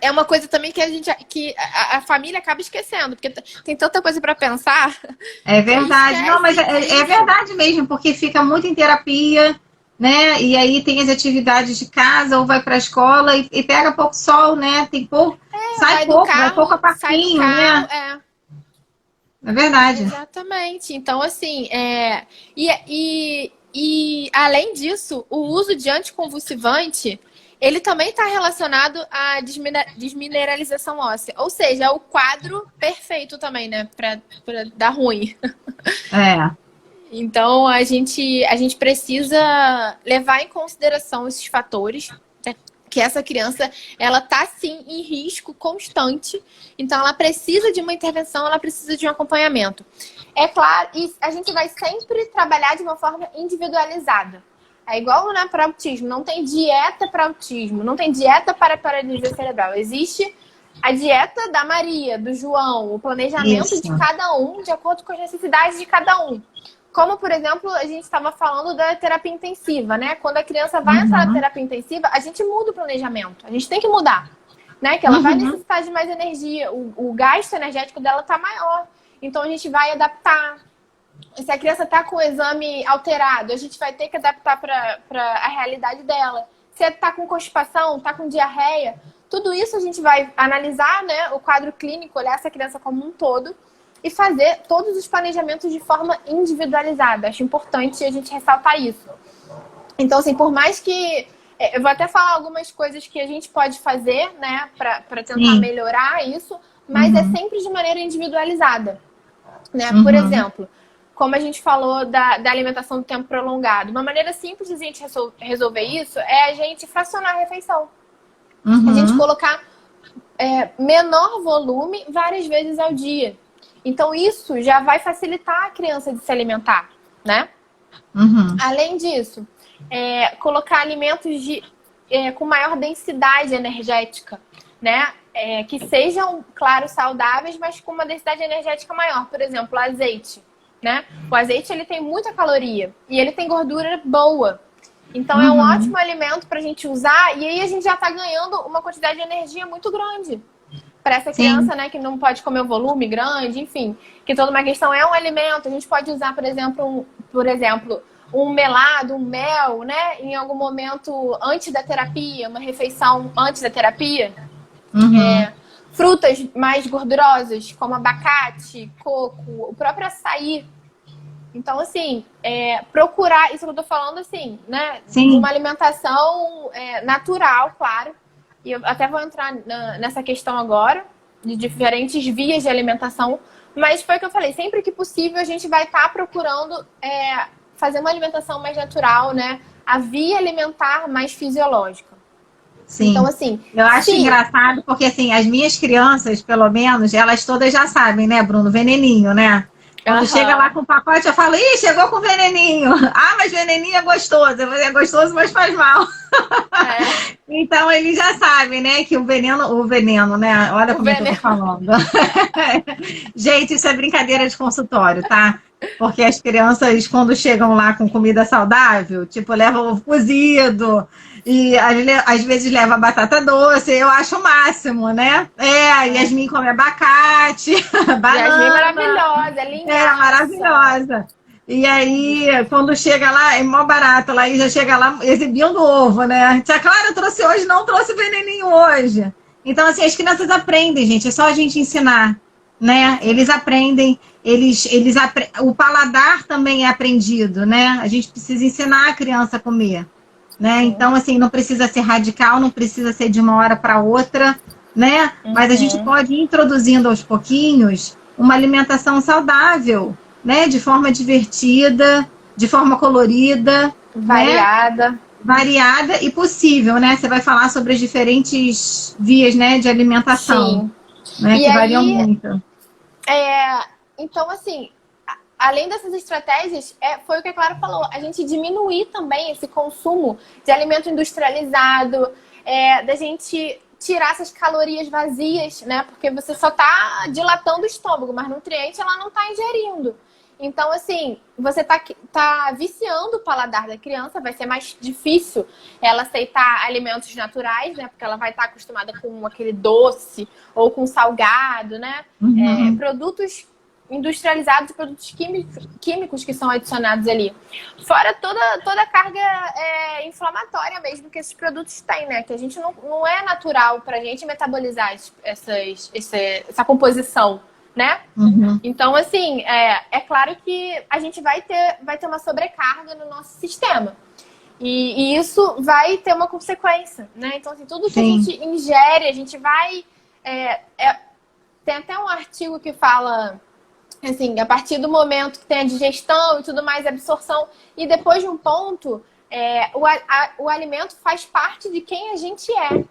é uma coisa também que a família acaba esquecendo, porque tem tanta coisa para pensar. É verdade. Não, mas é verdade mesmo, porque fica muito em terapia, né? E aí tem as atividades de casa ou vai para a escola e pega pouco sol, né? Tem pouco, vai pouco a parquinho, né? É verdade. Exatamente. Então, assim, e além disso, o uso de anticonvulsivante, ele também está relacionado à desmineralização óssea. Ou seja, é o quadro perfeito também, né? Para dar ruim. Então, a gente precisa levar em consideração esses fatores, né? Que essa criança, ela tá, sim, em risco constante. Então, ela precisa de uma intervenção, ela precisa de um acompanhamento. É claro, e a gente vai sempre trabalhar de uma forma individualizada. É igual, né, para autismo. Não tem dieta para autismo, não tem dieta para paralisia cerebral. Existe a dieta da Maria, do João, o planejamento de cada um, de acordo com as necessidades de cada um. Como, por exemplo, a gente estava falando da terapia intensiva, né? Quando a criança vai entrar na terapia intensiva, a gente muda o planejamento. A gente tem que mudar, né? Que ela vai necessitar de mais energia. O gasto energético dela tá maior. Então, a gente vai adaptar. Se a criança tá com o exame alterado, a gente vai ter que adaptar para a realidade dela. Se tá com constipação, tá com diarreia, tudo isso a gente vai analisar, né? O quadro clínico, olhar essa criança como um todo e fazer todos os planejamentos de forma individualizada. Acho importante a gente ressaltar isso. Então, assim, por mais que... Eu vou até falar algumas coisas que a gente pode fazer, né, para tentar melhorar isso, mas é sempre de maneira individualizada, né? Por exemplo, como a gente falou da alimentação do tempo prolongado, uma maneira simples de a gente resolver isso é a gente fracionar a refeição. A gente colocar menor volume várias vezes ao dia. Então, isso já vai facilitar a criança de se alimentar, né? Além disso, colocar alimentos com maior densidade energética, né? Que sejam, claro, saudáveis, mas com uma densidade energética maior. Por exemplo, o azeite, né? O azeite, ele tem muita caloria e ele tem gordura boa. Então, é um ótimo alimento para a gente usar e aí a gente já está ganhando uma quantidade de energia muito grande. Para essa criança, né, que não pode comer um volume grande, enfim, que toda uma questão é um alimento. A gente pode usar, por exemplo, um melado, um mel, né, em algum momento antes da terapia, uma refeição antes da terapia. Frutas mais gordurosas, como abacate, coco, o próprio açaí. Então, assim, procurar, isso que eu tô falando, assim, né, uma alimentação natural, claro. E eu até vou entrar nessa questão agora, de diferentes vias de alimentação. Mas foi o que eu falei, sempre que possível a gente vai estar procurando fazer uma alimentação mais natural, né? A via alimentar mais fisiológica. Sim. Então, assim... Eu acho engraçado porque, assim, as minhas crianças, pelo menos, elas todas já sabem, né, Bruno? Veneninho, né? Quando chega lá com o pacote, eu falo, ih, chegou com veneninho. Ah, mas veneninho é gostoso. É gostoso, mas faz mal. Então, eles já sabem, né, que o veneno, né? Olha como eu tô falando. Gente, isso é brincadeira de consultório, tá? Porque as crianças, quando chegam lá com comida saudável, tipo, levam ovo cozido e às vezes leva batata doce, eu acho o máximo, né? A Yasmin come abacate, banana. Yasmin é maravilhosa, é linda. É, maravilhosa. E aí, quando chega lá, é mó barato, lá e já chega lá exibindo ovo, né? Tia Clara trouxe hoje, não trouxe veneninho hoje. Então, assim, as crianças aprendem, gente, é só a gente ensinar, né? Eles aprendem, o paladar também é aprendido, né? A gente precisa ensinar a criança a comer, né? Então, assim, não precisa ser radical, não precisa ser de uma hora para outra, né? Mas a gente pode ir introduzindo aos pouquinhos uma alimentação saudável, né? De forma divertida, de forma colorida, variada. Né? Variada e possível, né? Você vai falar sobre as diferentes vias, né, de alimentação. Sim. Né? E que variam muito. Então, assim, além dessas estratégias, foi o que a Clara falou, a gente diminuir também esse consumo de alimento industrializado, da gente tirar essas calorias vazias, né? Porque você só está dilatando o estômago, mas nutriente ela não está ingerindo. Então, assim, você tá viciando o paladar da criança, vai ser mais difícil ela aceitar alimentos naturais, né? Porque ela vai estar acostumada com aquele doce ou com salgado, né? Produtos industrializados e produtos químicos que são adicionados ali. Fora toda a carga inflamatória mesmo que esses produtos têm, né? Que a gente não é natural pra gente metabolizar essa composição, né? Então, assim, é claro que a gente vai ter uma sobrecarga no nosso sistema. E isso vai ter uma consequência, né? Então, assim, tudo que a gente ingere, a gente vai... tem até um artigo que fala... Assim, a partir do momento que tem a digestão e tudo mais, a absorção, e depois de um ponto, o alimento faz parte de quem a gente é.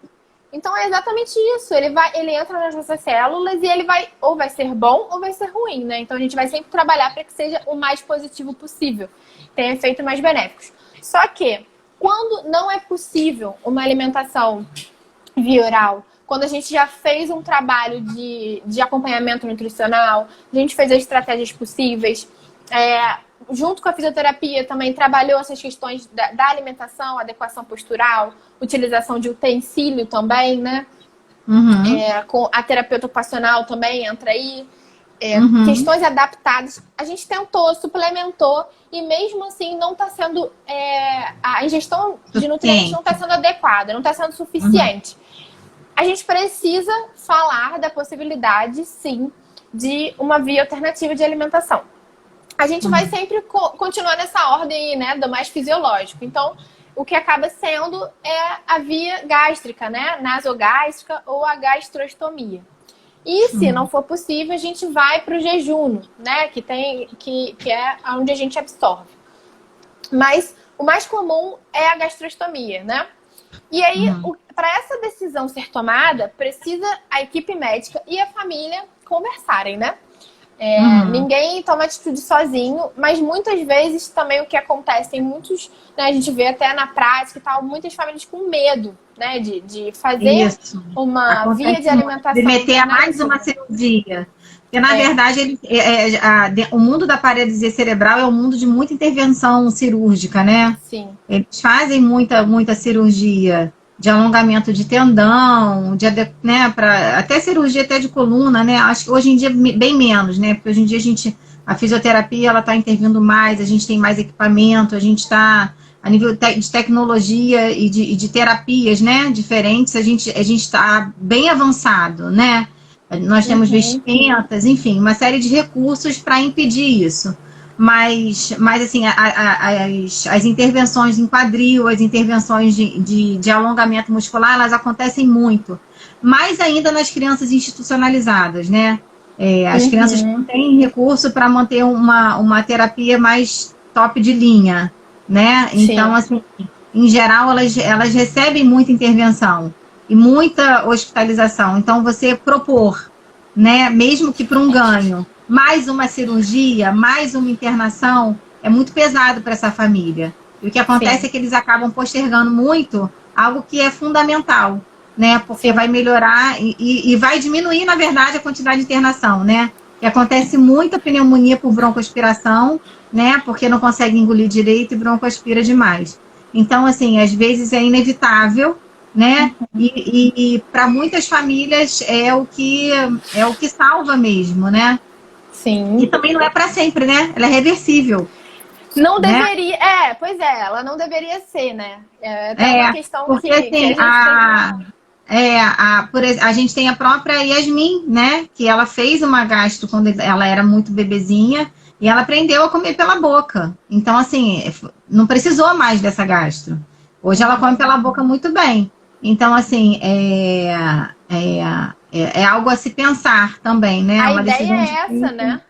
Então é exatamente isso. Ele entra nas nossas células e ele ou vai ser bom ou vai ser ruim, né? Então a gente vai sempre trabalhar para que seja o mais positivo possível, tenha efeitos mais benéficos. Só que quando não é possível uma alimentação via oral, quando a gente já fez um trabalho de acompanhamento nutricional, a gente fez as estratégias possíveis, junto com a fisioterapia também trabalhou essas questões da alimentação, adequação postural, utilização de utensílio também, né? Com a terapeuta ocupacional também entra aí. Questões adaptadas. A gente tentou, suplementou e mesmo assim não está sendo... a ingestão de nutrientes não está sendo adequada, não está sendo suficiente. A gente precisa falar da possibilidade, sim, de uma via alternativa de alimentação. A gente vai sempre continuar nessa ordem, né, do mais fisiológico. Então, o que acaba sendo a via gástrica, né, nasogástrica ou a gastrostomia. E se não for possível, a gente vai para o jejum, né, que é onde a gente absorve. Mas o mais comum é a gastrostomia, né? E aí, para essa decisão ser tomada, precisa a equipe médica e a família conversarem, né? Ninguém toma atitude sozinho, mas muitas vezes também o que acontece, tem muitos, né, a gente vê até na prática e tal, muitas famílias com medo, né, de fazer uma via de alimentação. De meter mais uma cirurgia. Porque, na verdade, o mundo da paralisia cerebral é um mundo de muita intervenção cirúrgica, né? Sim. Eles fazem muita cirurgia de alongamento de tendão, né, até cirurgia até de coluna, né? Acho que hoje em dia bem menos, né? Porque hoje em dia a fisioterapia ela está intervindo mais, a gente tem mais equipamento, a gente está a nível de tecnologia e de terapias, né, diferentes, a gente está bem avançado, né? Nós temos vestimentas, enfim, uma série de recursos para impedir isso. Mas assim, as intervenções em quadril, as intervenções de alongamento muscular, elas acontecem muito. Mais ainda nas crianças institucionalizadas, né? As crianças não têm recurso para manter uma terapia mais top de linha, né? Então, assim, em geral, elas recebem muita intervenção e muita hospitalização. Então, você propor, né, mesmo que para um ganho, mais uma cirurgia, mais uma internação, é muito pesado para essa família. E o que acontece é que eles acabam postergando muito algo que é fundamental, né? Porque vai melhorar e vai diminuir, na verdade, a quantidade de internação, né? E acontece muita pneumonia por broncoaspiração, né? Porque não consegue engolir direito e broncoaspira demais. Então, assim, às vezes é inevitável, né? E para muitas famílias é o que salva mesmo, né? Sim. E também não é para sempre, né? Ela é reversível. Não deveria, pois é, ela não deveria ser, né? É uma questão porque, que a gente tem a própria Yasmin, né? Que ela fez uma gastro quando ela era muito bebezinha e ela aprendeu a comer pela boca. Então, assim, não precisou mais dessa gastro. Hoje ela come pela boca muito bem. Então, assim, É algo a se pensar também, né? A uma ideia decisão é difícil. essa, né?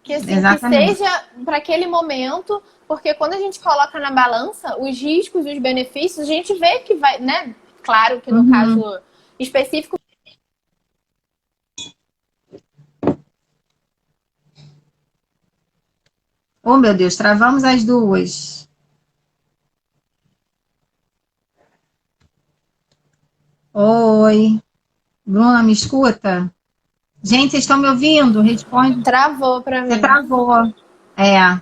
Que, assim, que Exatamente. seja para aquele momento, porque quando a gente coloca na balança os riscos e os benefícios, a gente vê que vai, né? Claro que no Uhum. caso específico. Oh, meu Deus, travamos as duas. Oi, Bruna, me escuta? Gente, vocês estão me ouvindo? Responde. Travou para Você mim. travou. É,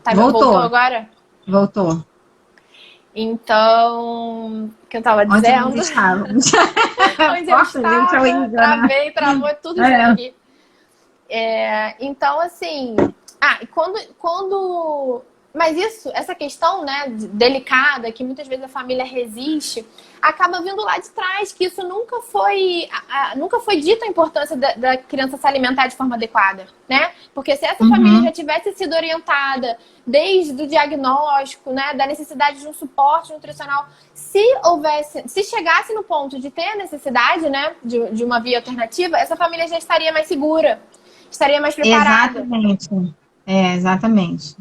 Tá, voltou voltou, agora? voltou. Então, o que eu tava Onde nós dizendo? estávamos? Onde eu Nossa, gente, é estava, horrível, né? travei, travou tudo junto É. aqui. Então, assim. E quando. Mas essa questão, né, delicada, que muitas vezes a família resiste, acaba vindo lá de trás, que isso nunca foi dita a importância da criança se alimentar de forma adequada, né? Porque se essa família Uhum. já tivesse sido orientada desde o diagnóstico, né, da necessidade de um suporte nutricional, se chegasse no ponto de ter a necessidade, né, de uma via alternativa, essa família já estaria mais segura, estaria mais preparada. Exatamente. Exatamente.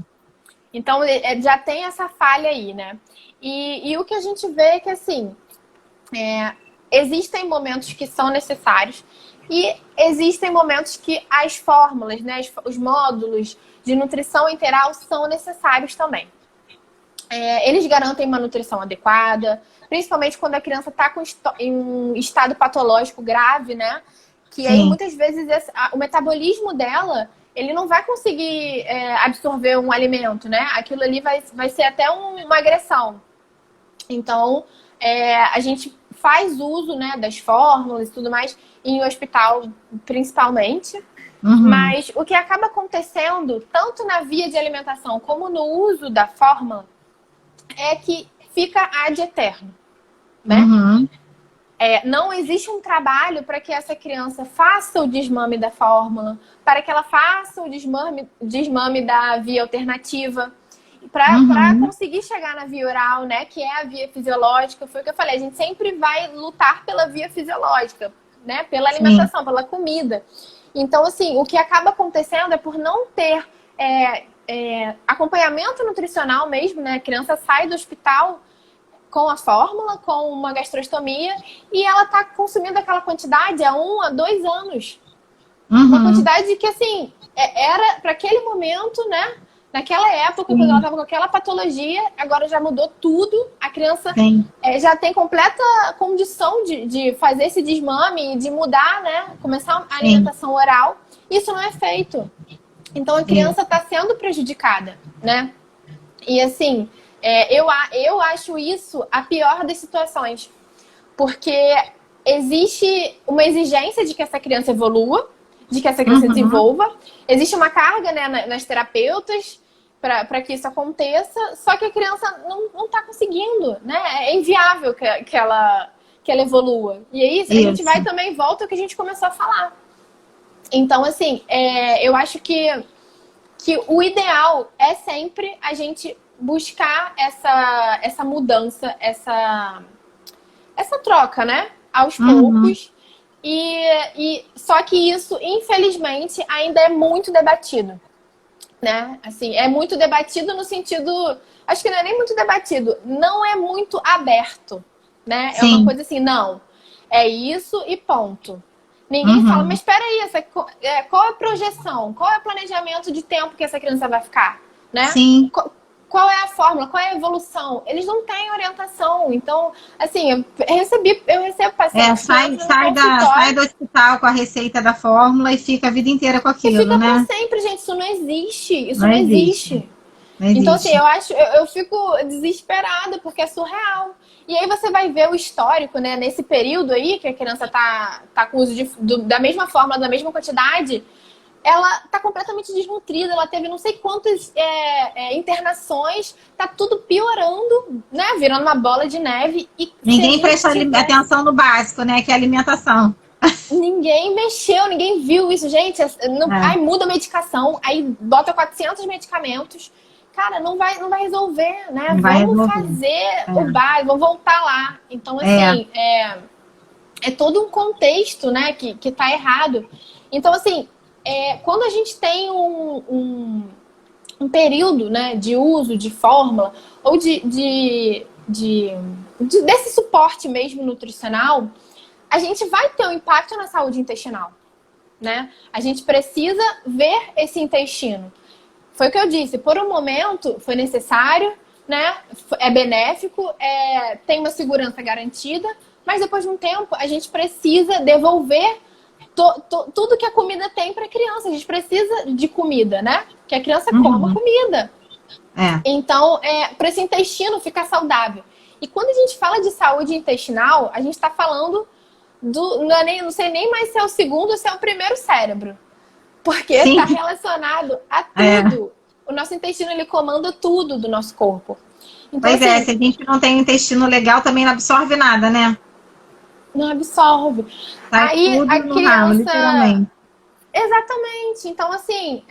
Então, já tem essa falha aí, né? E o que a gente vê é que, assim, existem momentos que são necessários e existem momentos que as fórmulas, né, os módulos de nutrição integral são necessários também. Eles garantem uma nutrição adequada, principalmente quando a criança está em um estado patológico grave, né? Que aí, Sim. muitas vezes, o metabolismo dela, ele não vai conseguir absorver um alimento, né? Aquilo ali vai ser até uma agressão. Então, a gente faz uso, né, das fórmulas e tudo mais em hospital, principalmente. Uhum. Mas o que acaba acontecendo, tanto na via de alimentação como no uso da fórmula, é que fica ad eterno, né? Uhum. Não existe um trabalho para que essa criança faça o desmame da fórmula, para que ela faça o desmame da via alternativa, para Uhum. conseguir chegar na via oral, né, que é a via fisiológica. Foi o que eu falei, a gente sempre vai lutar pela via fisiológica, né, pela Sim. alimentação, pela comida. Então, assim, o que acaba acontecendo é por não ter acompanhamento nutricional mesmo, né, a criança sai do hospital com a fórmula, com uma gastrostomia, e ela está consumindo aquela quantidade há 1 a 2 anos. Uma Uhum. quantidade que, assim, era para aquele momento, né? Naquela época, quando ela Sim. estava com aquela patologia, agora já mudou tudo. A criança Sim. já tem completa condição de fazer esse desmame, de mudar, né? Começar a Sim. alimentação oral. Isso não é feito. Então, a criança está sendo prejudicada, né? E, assim, eu acho isso a pior das situações. Porque existe uma exigência de que essa criança evolua, de que essa criança Uhum. desenvolva. Existe uma carga, né, nas terapeutas para que isso aconteça, só que a criança não está conseguindo, né? É inviável que ela evolua. E aí a gente vai Isso. também, volta ao que a gente começou a falar. Então, assim, eu acho que o ideal é sempre a gente buscar essa mudança, essa troca, né? Aos Uhum. poucos. Só que isso, infelizmente, ainda é muito debatido, né? Assim, é muito debatido no sentido, acho que não é nem muito debatido, não é muito aberto, né? É uma Sim. coisa assim, não, é isso e ponto. Ninguém fala, Uhum. mas espera aí, qual é a projeção? Qual é o planejamento de tempo que essa criança vai ficar, né? Sim. Qual é a fórmula? Qual é a evolução? Eles não têm orientação. Então, assim, eu recebo pacientes, crianças no Sai consultório. do hospital com a receita da fórmula e fica a vida inteira com E aquilo, fica para né? sempre, gente. Isso não existe. Isso Não não existe. existe. Não Então, assim, existe. eu fico desesperada, porque é surreal. E aí você vai ver o histórico, né? Nesse período aí, que a criança tá com uso da mesma fórmula, da mesma quantidade, ela tá completamente desnutrida, ela teve não sei quantas internações, tá tudo piorando, né? Virando uma bola de neve. E se a Ninguém gente presta tivesse. atenção no básico, né? Que é a alimentação. Ninguém mexeu, ninguém viu isso, gente. É, Aí muda a medicação, aí bota 400 medicamentos. Cara, não vai resolver, né? não vai Vamos resolver. fazer É, o básico, vamos voltar lá. Então, é, assim, é todo um contexto, né, que tá errado. Então, assim, quando a gente tem um período, né, de uso de fórmula ou desse suporte mesmo nutricional, a gente vai ter um impacto na saúde intestinal, né? A gente precisa ver esse intestino. Foi o que eu disse, por um momento foi necessário, né? É benéfico, tem uma segurança garantida, mas depois de um tempo a gente precisa devolver tudo que a comida tem para a criança. A gente precisa de comida, né? Que a criança coma comida. Então, para esse intestino ficar saudável. E quando a gente fala de saúde intestinal, a gente está falando não sei nem mais se é o segundo ou se é o primeiro cérebro. Porque está relacionado a tudo. O nosso intestino, ele comanda tudo do nosso corpo. Então, pois assim, se a gente não tem um intestino legal, também não absorve nada, né? Não absorve. Sai aí tudo a no criança... ralo, literalmente. Exatamente. Então, assim,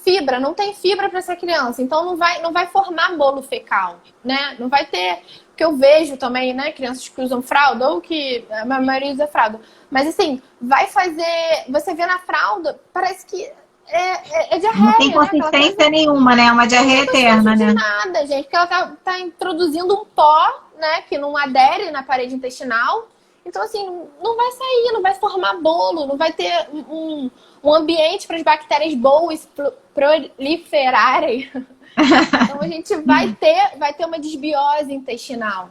fibra, não tem fibra para essa criança. Então, não vai formar bolo fecal, né? Não vai ter... Que eu vejo também, né? Crianças que usam fralda ou que a maioria usa fralda. Mas, assim, vai fazer... Você vê na fralda, parece que é diarreia, não tem consistência nenhuma, né? É uma diarreia eterna, né? Não tem nada, gente. Porque ela tá introduzindo um pó, né? Que não adere na parede intestinal. Então, assim, não vai sair, não vai formar bolo, não vai ter um ambiente para as bactérias boas proliferarem. Então, a gente vai ter uma desbiose intestinal.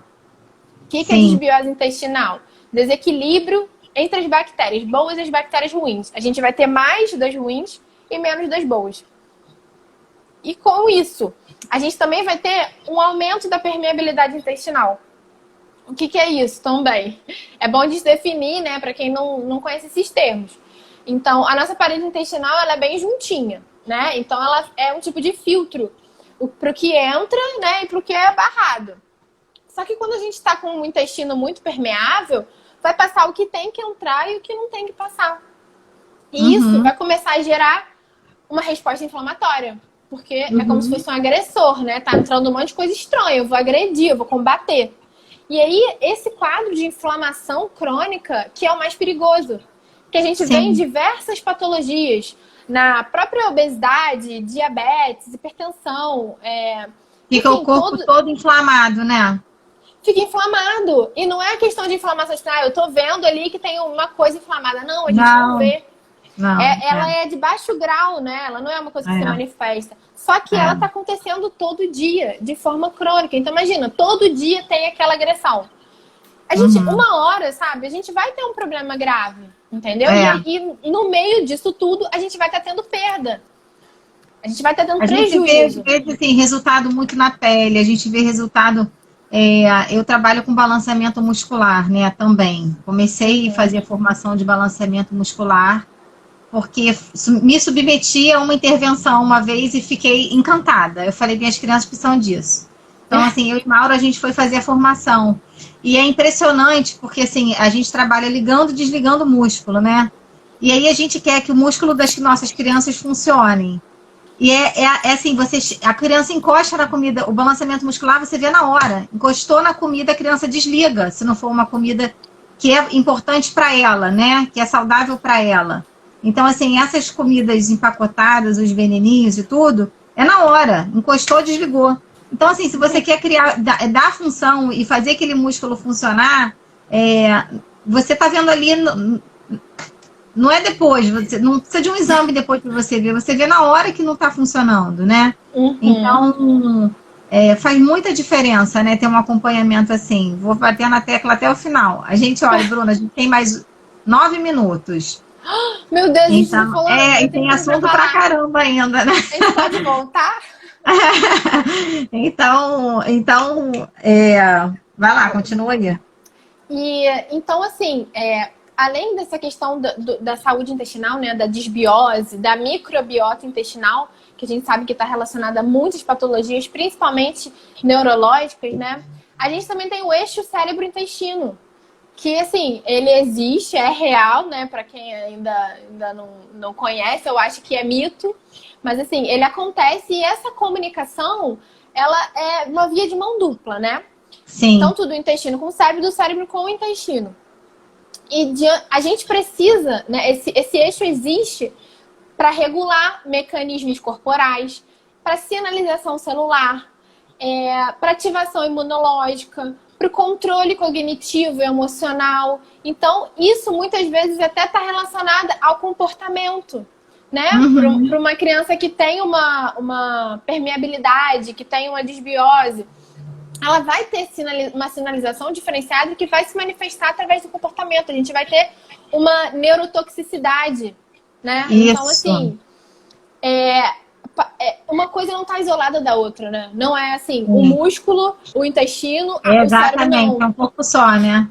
O que é desbiose intestinal? Desequilíbrio entre as bactérias boas e as bactérias ruins. A gente vai ter mais das ruins e menos das boas. E com isso, a gente também vai ter um aumento da permeabilidade intestinal. O que é isso também? É bom de definir, né, para quem não conhece esses termos. Então, a nossa parede intestinal, ela é bem juntinha, né? Então, ela é um tipo de filtro para o que entra, né, e para o que é barrado. Só que quando a gente está com um intestino muito permeável, vai passar o que tem que entrar e o que não tem que passar. E isso vai começar a gerar uma resposta inflamatória. Porque é como se fosse um agressor, né? Tá entrando um monte de coisa estranha, eu vou agredir, eu vou combater. E aí, esse quadro de inflamação crônica que é o mais perigoso. Que a gente vê em diversas patologias. Na própria obesidade, diabetes, hipertensão. Fica o corpo todo inflamado, né? Fica inflamado. E não é a questão de inflamação. Eu tô vendo ali que tem uma coisa inflamada. Não, a gente não vê. Não, ela é de baixo grau, né? Ela não é uma coisa que se manifesta. Só que ela tá acontecendo todo dia, de forma crônica. Então, imagina, todo dia tem aquela agressão. A gente, uma hora, sabe? A gente vai ter um problema grave, entendeu? E no meio disso tudo, a gente vai estar tendo perda. A gente vai estar tendo prejuízo. A gente vê assim, resultado muito na pele. A gente vê resultado... eu trabalho com balanceamento muscular, né? Também. Comecei a fazer a formação de balanceamento muscular porque me submeti a uma intervenção uma vez e fiquei encantada. Eu falei, minhas crianças precisam disso. Então, assim, eu e Mauro, a gente foi fazer a formação. E é impressionante, porque, assim, a gente trabalha ligando e desligando o músculo, né? E aí a gente quer que o músculo das nossas crianças funcione. E assim, a criança encosta na comida, o balanceamento muscular você vê na hora. Encostou na comida, a criança desliga, se não for uma comida que é importante para ela, né? Que é saudável para ela. Então, assim, essas comidas empacotadas, os veneninhos e tudo, é na hora. Encostou, desligou. Então, assim, se você quer dar função e fazer aquele músculo funcionar, você está vendo ali... Não é depois, você não precisa de um exame depois para você vê na hora que não está funcionando, né? Então, faz muita diferença, né? Ter um acompanhamento assim. Vou bater na tecla até o final. A gente, olha, Bruna, a gente tem mais 9 minutos. Meu Deus, então, a gente falou, e tem assunto pra caramba ainda, né? A gente pode voltar? então, vai lá, continua aí. Então, assim, além dessa questão da saúde intestinal, né, da desbiose, da microbiota intestinal, que a gente sabe que está relacionada a muitas patologias, principalmente neurológicas, né? A gente também tem o eixo cérebro-intestino, que, assim, ele existe, é real, né? Para quem ainda não conhece, eu acho que é mito. Mas, assim, ele acontece e essa comunicação, ela é uma via de mão dupla, né? Sim. Tanto do intestino com o cérebro, do cérebro com o intestino. E a gente precisa, né, esse eixo existe para regular mecanismos corporais, para sinalização celular, para ativação imunológica, para o controle cognitivo e emocional. Então, isso muitas vezes até está relacionado ao comportamento, né? Para uma criança que tem uma permeabilidade, que tem uma desbiose, ela vai ter uma sinalização diferenciada que vai se manifestar através do comportamento. A gente vai ter uma neurotoxicidade, né? Isso. Então, assim, uma coisa não está isolada da outra, né? Não é assim, o músculo, o intestino, o cérebro não. É um corpo só, né?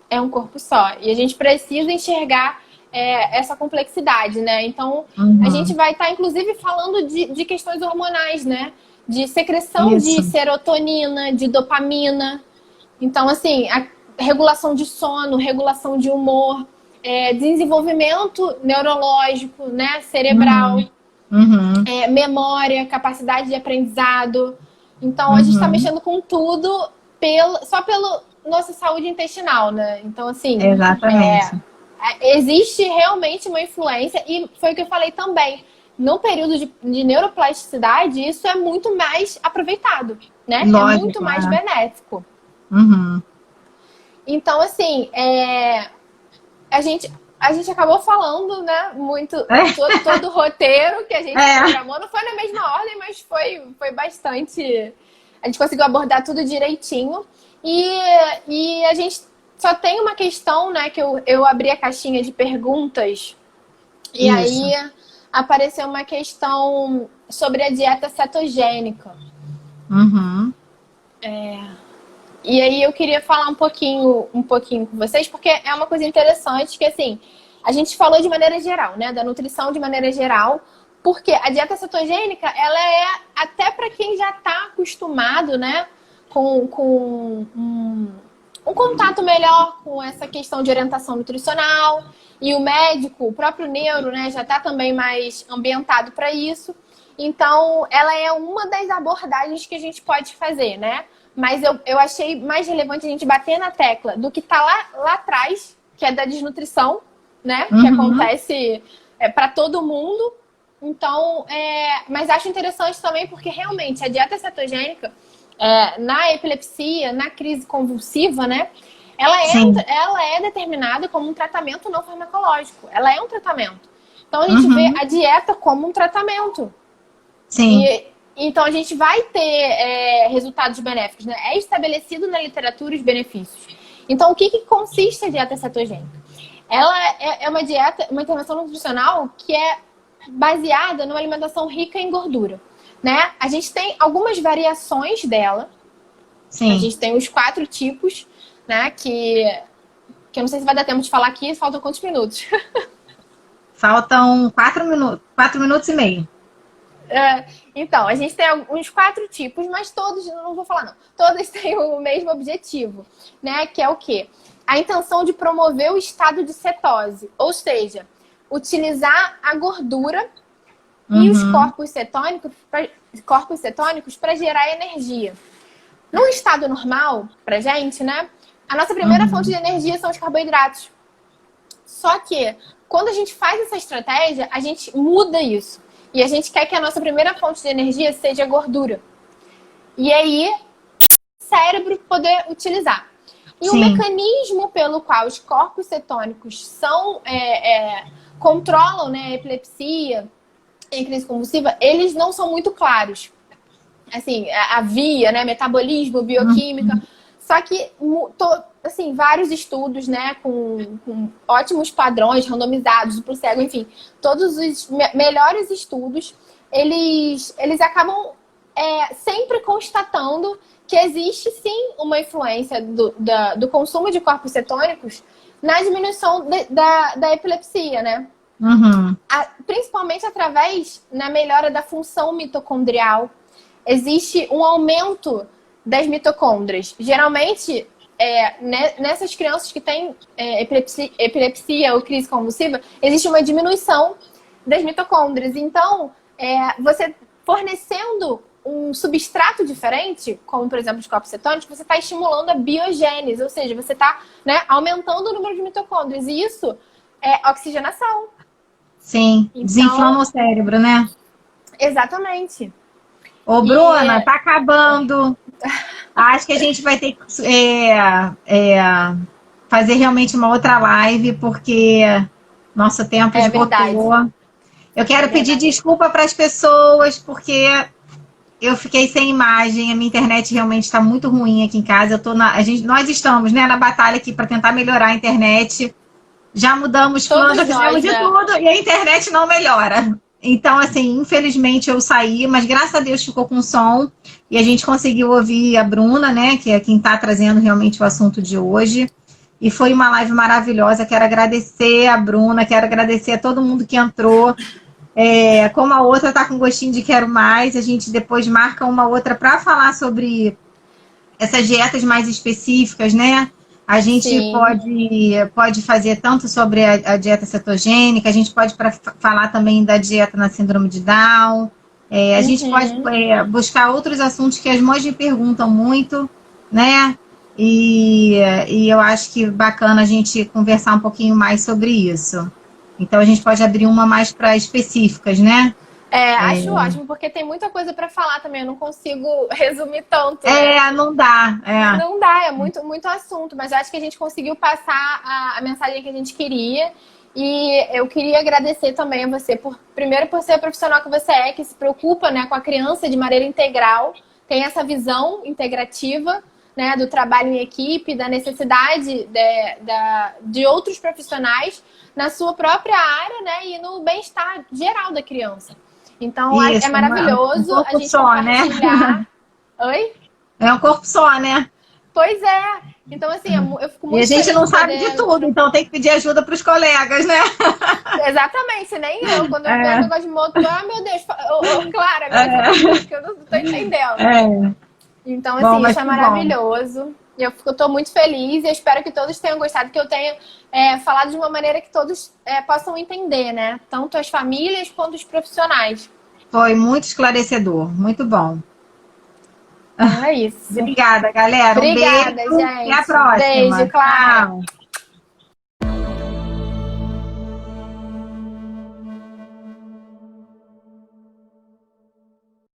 É um corpo só. E a gente precisa enxergar essa complexidade, né? Então, a gente vai estar, inclusive, falando de questões hormonais, né? De secreção de serotonina, de dopamina. Então, assim, a regulação de sono, regulação de humor, desenvolvimento neurológico, né? Cerebral, memória, capacidade de aprendizado. Então, a gente está mexendo com tudo só pela nossa saúde intestinal, né? Então, assim... Exatamente. Existe realmente uma influência, e foi o que eu falei também. No período de neuroplasticidade, isso é muito mais aproveitado, né? Lógico, é muito mais benéfico. Então, assim, a gente acabou falando, né? Muito todo o roteiro que a gente programou. Não foi na mesma ordem, mas foi bastante... A gente conseguiu abordar tudo direitinho. E a gente só tem uma questão, né? Que eu abri a caixinha de perguntas. E aí apareceu uma questão sobre a dieta cetogênica. E aí eu queria falar um pouquinho com vocês, porque é uma coisa interessante que, assim, a gente falou de maneira geral, né? Da nutrição de maneira geral, porque a dieta cetogênica, ela é até para quem já está acostumado, né? Com um contato melhor com essa questão de orientação nutricional. E o médico, o próprio neuro, né, já está também mais ambientado para isso. Então, ela é uma das abordagens que a gente pode fazer, né? Mas eu achei mais relevante a gente bater na tecla do que está lá atrás, que é da desnutrição, né? Que acontece para todo mundo. Então, mas acho interessante também porque realmente a dieta cetogênica, na epilepsia, na crise convulsiva, né? Ela é determinada como um tratamento não farmacológico. Ela é um tratamento. Então, a gente vê a dieta como um tratamento. Sim. Então, a gente vai ter resultados benéficos, né? É estabelecido na literatura os benefícios. Então, o que consiste a dieta cetogênica? Ela é uma dieta, uma intervenção nutricional que é baseada numa alimentação rica em gordura, né? A gente tem algumas variações dela. Sim. A gente tem os 4 tipos, né? Que eu não sei se vai dar tempo de falar aqui. Faltam quantos minutos? Faltam 4 minutos e meio. Então, a gente tem uns 4 tipos, mas todos, não vou falar não, todos têm o mesmo objetivo, né? Que é o quê? A intenção de promover o estado de cetose, ou seja, utilizar a gordura e os corpos cetônicos para gerar energia. No estado normal, pra gente, né? A nossa primeira fonte de energia são os carboidratos. Só que, quando a gente faz essa estratégia, a gente muda isso. E a gente quer que a nossa primeira fonte de energia seja a gordura. E aí, o cérebro poder utilizar. E o mecanismo pelo qual os corpos cetônicos controlam, né, a epilepsia e a crise convulsiva, eles não são muito claros. Assim, a via, né, metabolismo, bioquímica. Só que, assim, vários estudos, né, com ótimos padrões, randomizados, duplo cego, enfim, todos os melhores estudos, eles acabam sempre constatando que existe, sim, uma influência do consumo de corpos cetônicos na diminuição da epilepsia, né? Principalmente através na melhora da função mitocondrial. Existe um aumento das mitocôndrias. Geralmente, nessas crianças que têm epilepsia ou crise convulsiva, existe uma diminuição das mitocôndrias. Então, você fornecendo um substrato diferente, como por exemplo os corpos cetônicos, você está estimulando a biogênese, ou seja, você está, né, aumentando o número de mitocôndrias. E isso é oxigenação. Sim, Então, desinflama o cérebro, né? Exatamente. Ô, Bruna, tá acabando. Acho que a gente vai ter que fazer realmente uma outra live, porque nosso tempo esgotou. Verdade. Eu quero pedir desculpa para as pessoas, porque eu fiquei sem imagem, a minha internet realmente está muito ruim aqui em casa. Nós estamos, né, na batalha aqui para tentar melhorar a internet. Já mudamos planos, já fizemos de tudo e a internet não melhora. Então, assim, infelizmente eu saí, mas graças a Deus ficou com som e a gente conseguiu ouvir a Bruna, né, que é quem está trazendo realmente o assunto de hoje. E foi uma live maravilhosa. Quero agradecer a Bruna, quero agradecer a todo mundo que entrou. Como a outra está com gostinho de quero mais, a gente depois marca uma outra para falar sobre essas dietas mais específicas, né? A gente pode fazer tanto sobre a dieta cetogênica, a gente pode falar também da dieta na síndrome de Down, a gente pode buscar outros assuntos que as mães me perguntam muito, né? E eu acho que bacana a gente conversar um pouquinho mais sobre isso. Então a gente pode abrir uma mais para específicas, né? Acho ótimo, porque tem muita coisa para falar também. Eu não consigo resumir tanto. Né? Não dá. Não dá, é muito, muito assunto. Mas acho que a gente conseguiu passar a mensagem que a gente queria. E eu queria agradecer também a você, primeiro por ser a profissional que você é, que se preocupa, né, com a criança de maneira integral, tem essa visão integrativa, né, do trabalho em equipe, da necessidade de outros profissionais na sua própria área, né, e no bem-estar geral da criança. Então, isso, é maravilhoso um corpo a gente só, compartilhar. Né? Oi? É um corpo só, né? Pois é. Então, assim, eu fico muito feliz. E a gente não sabe de tudo, então tem que pedir ajuda para os colegas, né? Exatamente, nem eu. Quando eu vejo um negócio de motor, meu Deus, Clara, que eu não estou entendendo. Então, assim, isso é maravilhoso. Eu estou muito feliz e eu espero que todos tenham gostado, que eu tenha falado de uma maneira que todos possam entender, né? Tanto as famílias quanto os profissionais. Foi muito esclarecedor, muito bom. Então é isso. Obrigada, galera. Obrigada, um beijo. gente. Até a próxima. Beijo, Clara. Tchau.